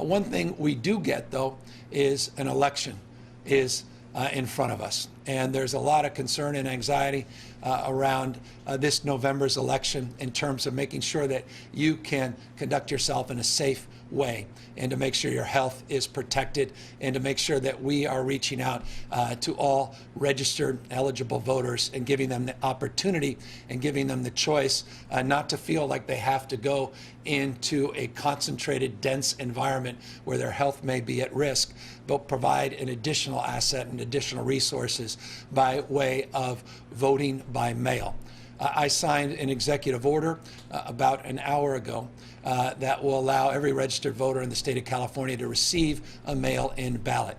One thing we do get, though, is an election is in front of us. And there's a lot of concern and anxiety around this November's election in terms of making sure that you can conduct yourself in a safe way and to make sure your health is protected and to make sure that we are reaching out to all registered eligible voters and giving them the opportunity and giving them the choice not to feel like they have to go into a concentrated, dense environment where their health may be at risk, but provide an additional asset and additional resources by way of voting by mail. I signed an executive order about an hour ago that will allow every registered voter in the state of California to receive a mail-in ballot.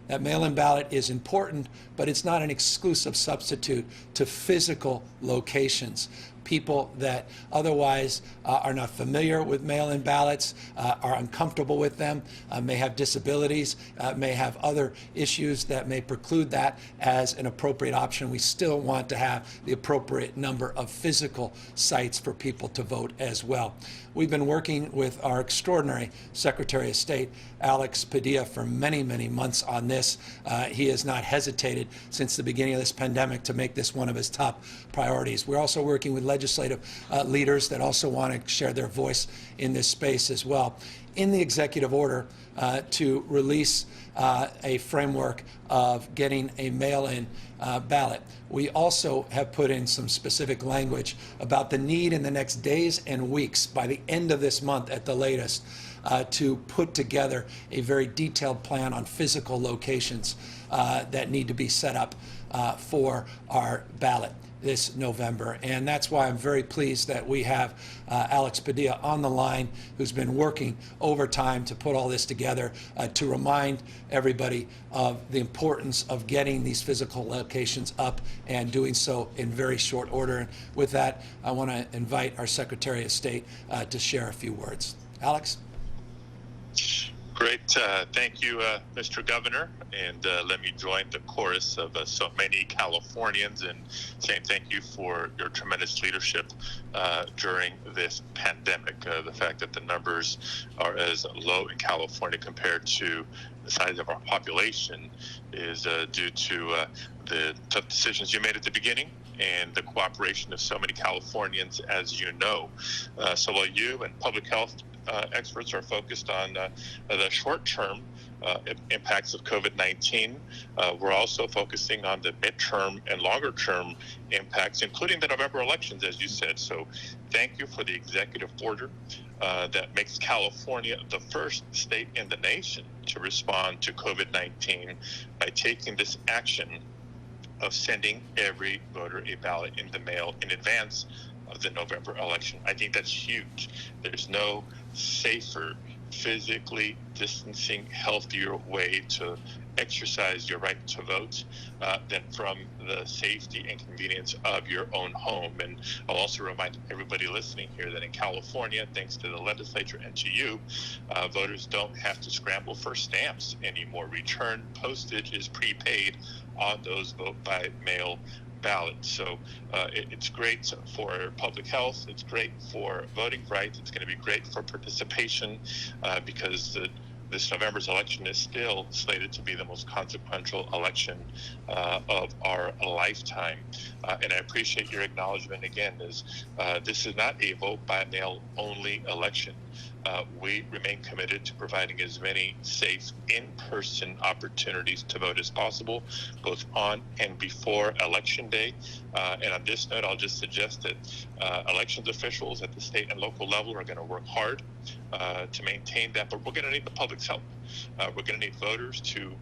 That mail-in ballot is important, but it's not an exclusive substitute to physical locations. People that otherwise are not familiar with mail-in ballots, are uncomfortable with them, may have disabilities, may have other issues that may preclude that as an appropriate option. We still want to have the appropriate number of physical sites for people to vote as well. We've been working with our extraordinary Secretary of State, Alex Padilla, for many, many months on this. He has not hesitated since the beginning of this pandemic to make this one of his top priorities. We're also working with legislative leaders that also want to share their voice in this space as well. In the executive order to release a framework of getting a mail-in ballot, we also have put in some specific language about the need in the next days and weeks, by the end of this month at the latest, to put together a very detailed plan on physical locations that need to be set up for our ballot this November. And that's why I'm very pleased that we have Alex Padilla on the line, who's been working overtime to put all this together to remind everybody of the importance of getting these physical locations up and doing so in very short order. And with that, I want to invite our Secretary of State to share a few words. Alex? Great. Thank you, Mr. Governor. And let me join the chorus of so many Californians in saying thank you for your tremendous leadership during this pandemic. The fact that the numbers are as low in California compared to the size of our population is due to the tough decisions you made at the beginning and the cooperation of so many Californians, as you know. So while you and public health experts are focused on the short-term impacts of COVID-19, we're also focusing on the midterm and longer-term impacts, including the November elections, as you said. So thank you for the executive order that makes California the first state in the nation to respond to COVID-19 by taking this action of sending every voter a ballot in the mail in advance of the November election. I think that's huge. There's no safer, physically distancing, healthier way to exercise your right to vote than from the safety and convenience of your own home. And I'll also remind everybody listening here that in California, thanks to the legislature and to you, voters don't have to scramble for stamps anymore. Return postage is prepaid on those vote by mail ballots. So it's great for public health. It's great for voting rights. It's going to be great for participation because this November's election is still slated to be the most consequential election of our lifetime. And I appreciate your acknowledgement again, as this is not a vote by mail only election. We remain committed to providing as many safe in-person opportunities to vote as possible, both on and before Election Day. And on this note, I'll just suggest that elections officials at the state and local level are going to work hard to maintain that, but we're going to need the public's help. We're going to need voters to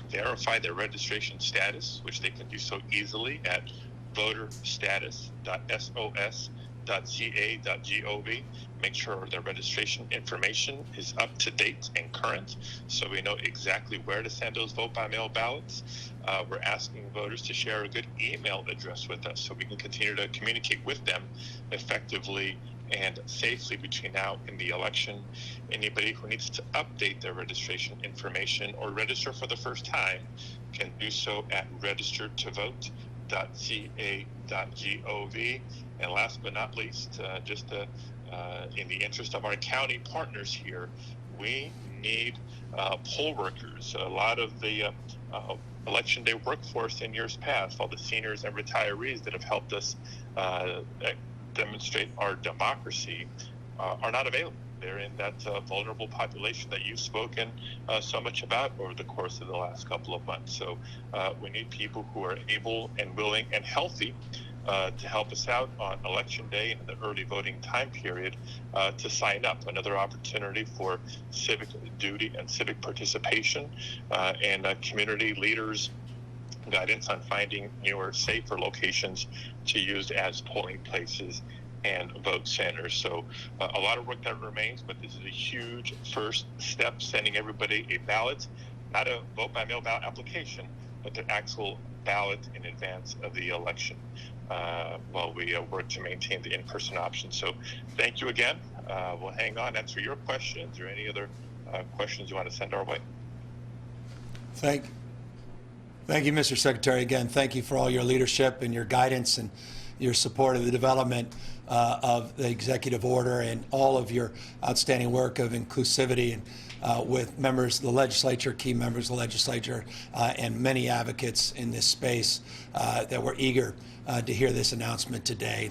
verify their registration status, which they can do so easily at voterstatus.sos.ca.gov. Make sure their registration information is up to date and current, so we know exactly where to send those vote by mail ballots. We're asking voters to share a good email address with us so we can continue to communicate with them effectively and safely between now and the election. Anybody who needs to update their registration information or register for the first time can do so at registertovote.ca.gov. And last but not least, in the interest of our county partners here, we need poll workers. A lot of the election day workforce in years past, all the seniors and retirees that have helped us demonstrate our democracy, are not available. They're in that vulnerable population that you've spoken so much about over the course of the last couple of months. So we need people who are able and willing and healthy to help us out on election day and the early voting time period to sign up. Another opportunity for civic duty and civic participation and community leaders' guidance on finding newer, safer locations to use as polling places and vote centers. So a lot of work that remains, but this is a huge first step, sending everybody a ballot, not a vote by mail ballot application, but the actual ballot in advance of the election while we work to maintain the in-person option. So thank you again. We'll hang on, answer your questions or any other questions you want to send our way. Thank you, Mr. Secretary. Again, thank you for all your leadership and your guidance and your support of the development of the executive order and all of your outstanding work of inclusivity and with members of the legislature, key members of the legislature, and many advocates in this space that were eager to hear this announcement today.